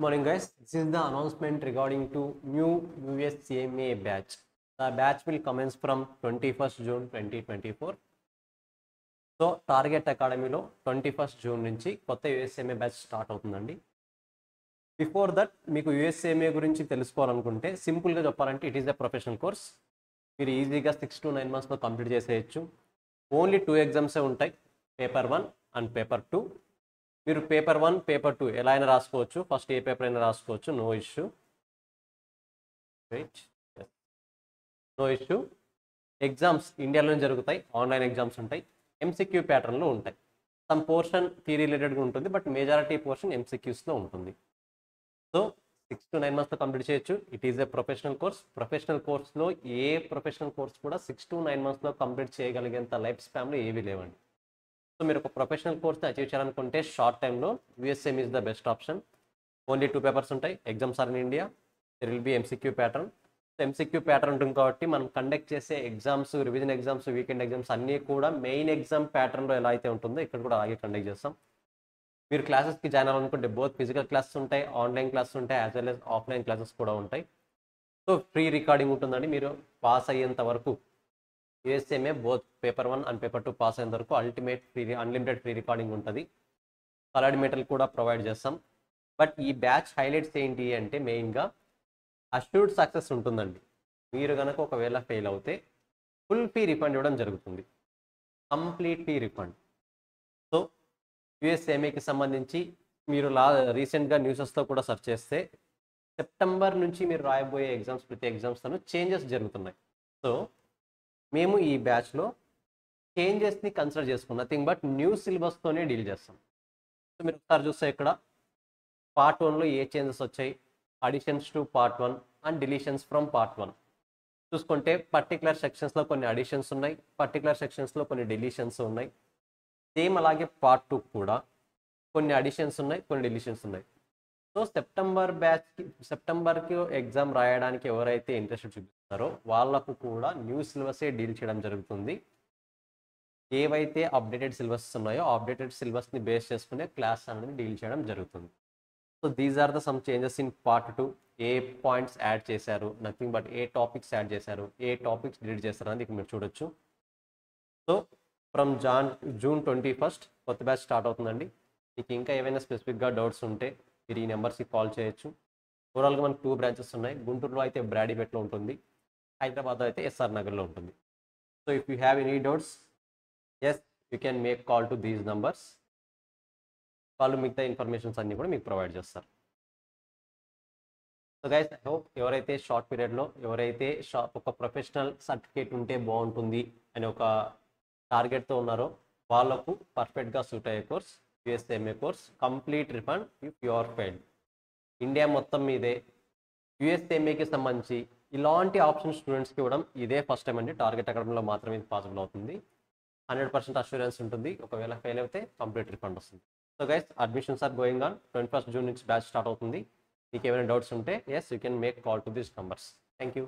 Morning guys, this is the announcement regarding to new USCMA batch. The batch will commence from 21st June 2024. So target అకాడమీలో 21st June నుంచి కొత్త యూఎస్ఏఎంఏ batch start అవుతుందండి. Before that మీకు యూఎస్ఏఎంఏ గురించి తెలుసుకోవాలనుకుంటే సింపుల్గా చెప్పాలంటే it is a professional course. మీరు ఈజీగా 6 to 9 monthsలో కంప్లీట్ చేసేయచ్చు. ఓన్లీ 2 ఎగ్జామ్సే ఉంటాయి, పేపర్ 1 అండ్ పేపర్ 2. మీరు పేపర్ 1 పేపర్ 2 ఎలా అయినా రాసుకోవచ్చు. ఫస్ట్ ఏ పేపర్ అయినా రాసుకోవచ్చు, no issue. No issue. Exams ఇండియాలోనే జరుగుతాయి, ఆన్లైన్ ఎగ్జామ్స్ ఉంటాయి, ఎంసీక్యూ ప్యాటర్న్లో ఉంటాయి. సమ్ పోర్షన్ థియరీ రిలేటెడ్గా ఉంటుంది, బట్ మెజారిటీ పోర్షన్ ఎంసీక్యూస్లో ఉంటుంది. సో 6 to 9 monthsలో కంప్లీట్ చేయొచ్చు. It is a professional course. Professional కోర్స్లో ఏ ప్రొఫెషనల్ కోర్స్ కూడా 6 to 9 monthsలో కంప్లీట్ చేయగలిగేంత లైఫ్ స్పాన్లో ఏవీ లేవండి. సో మీరు ఒక ప్రొఫెషనల్ కోర్స్ని అచీవ్ చేయాలనుకుంటే షార్ట్ టైంలో USAM is the best option. Only 2 papers ఉంటాయి. Exams are in India. There will be MCQ pattern. So MCQ pattern ఉంటుంది కాబట్టి మనం కండక్ట్ చేసే exams, revision exams, weekend exams అన్నీ కూడా మెయిన్ ఎగ్జామ్ ప్యాటర్న్లో ఎలా అయితే ఉంటుందో ఇక్కడ కూడా అలాగే కండక్ట్ చేస్తాం. మీరు క్లాసెస్కి జాయిన్ అవ్వాలనుకుంటే బోత్ ఫిజికల్ క్లాసెస్ ఉంటాయి, ఆన్లైన్ క్లాసెస్ ఉంటాయి, as well as offline classes కూడా ఉంటాయి. సో ఫ్రీ రికార్డింగ్ ఉంటుందండి. మీరు పాస్ అయ్యేంత వరకు USAMA both paper 1 and paper 2 pass అయ్యేంత వరకు ultimate free unlimited free recording ఉంటుంది. కలర్డ్ మెటీరియల్ కూడా ప్రొవైడ్ చేస్తాం. బట్ ఈ బ్యాచ్ హైలైట్స్ ఏంటి అంటే మెయిన్గా అష్యూర్డ్ సక్సెస్ ఉంటుందండి. మీరు కనుక ఒకవేళ ఫెయిల్ అవుతే ఫుల్ ఫీ రిఫండ్ ఇవ్వడం జరుగుతుంది, కంప్లీట్ ఫీ రిఫండ్. సో యూఎస్ఏఎంఏకి సంబంధించి మీరు రీసెంట్గా న్యూసెస్తో కూడా సెర్చ్ చేస్తే సెప్టెంబర్ నుంచి మీరు రాయబోయే ఎగ్జామ్స్ ప్రతి ఎగ్జామ్స్లో చేంజెస్ జరుగుతున్నాయి. సో మేము ఈ బ్యాచ్లో చేంజెస్ని కన్సిడర్ చేసుకున్నాం, నథింగ్ బట్ న్యూ సిలబస్తోనే డీల్ చేస్తాం. సో మీరు ఒకసారి చూస్తే ఇక్కడ పార్ట్ 1లో ఏ చేంజెస్ వచ్చాయి, additions to part 1 and deletions from part 1 చూసుకుంటే పర్టికులర్ సెక్షన్స్లో కొన్ని అడిషన్స్ ఉన్నాయి, పర్టికులర్ సెక్షన్స్లో కొన్ని డిలీషన్స్ ఉన్నాయి. సేమ్ అలాగే పార్ట్ 2 కూడా కొన్ని అడిషన్స్ ఉన్నాయి, కొన్ని డిలీషన్స్ ఉన్నాయి. సో సెప్టెంబర్కి ఎగ్జామ్ రాయడానికి ఎవరైతే ఇంట్రెస్ట్ చూపిస్తారో వాళ్ళకు కూడా న్యూ సిలబసే డీల్ చేయడం జరుగుతుంది. ఏవైతే అప్డేటెడ్ సిలబస్ ఉన్నాయో అప్డేటెడ్ సిలబస్ని బేస్ చేసుకునే క్లాస్ అనేది డీల్ చేయడం జరుగుతుంది. So these are the some changes in part 2. ఏ పాయింట్స్ యాడ్ చేశారు, నథింగ్ బట్ ఏ టాపిక్స్ యాడ్ చేశారు, ఏ టాపిక్స్ డిలీట్ చేశారు అనేది మీరు చూడొచ్చు. సో ఫ్రమ్ జూన్ 21st కొత్త బ్యాచ్ స్టార్ట్ అవుతుందండి. మీకు ఇంకా ఏమైనా స్పెసిఫిక్గా డౌట్స్ ఉంటే మీరు ఈ నెంబర్స్కి కాల్ చేయొచ్చు. ఓవరాల్గా మనకు 2 బ్రాంచెస్ ఉన్నాయి. గుంటూరులో అయితే బ్రాడీపేటలో ఉంటుంది, హైదరాబాద్లో అయితే ఎస్ఆర్ నగర్లో ఉంటుంది. So if you have any doubts, yes you can make call to these numbers. వాళ్ళు మిగతా ఇన్ఫర్మేషన్స్ అన్నీ కూడా మీకు ప్రొవైడ్ చేస్తారు. సో గైస్, ఐ హోప్ ఎవరైతే షార్ట్ పీరియడ్లో ఎవరైతే ఒక ప్రొఫెషనల్ సర్టిఫికేట్ ఉంటే బాగుంటుంది అని ఒక టార్గెట్తో ఉన్నారో వాళ్ళకు పర్ఫెక్ట్గా సూట్ అయ్యే course USAMA course. Complete refund if you are failed. India మొత్తం మీదే యూఎస్ఏఎంఏకి సంబంధించి ఇలాంటి ఆప్షన్ స్టూడెంట్స్కి ఇవ్వడం ఇదే ఫస్ట్ టైం అండి. టార్గెట్ అకాడమీలో మాత్రమే ఇది పాసిబుల్ అవుతుంది. 100% అష్యూరెన్స్ ఉంటుంది. ఒకవేళ ఫెయిల్ అయితే కంప్లీట్ రిఫండ్ వస్తుంది. So guys, admissions are going on. 21st June నుంచి బ్యాచ్ స్టార్ట్ అవుతుంది. మీకు ఏమైనా డౌట్స్ ఉంటే yes you can make call to these numbers. Thank you.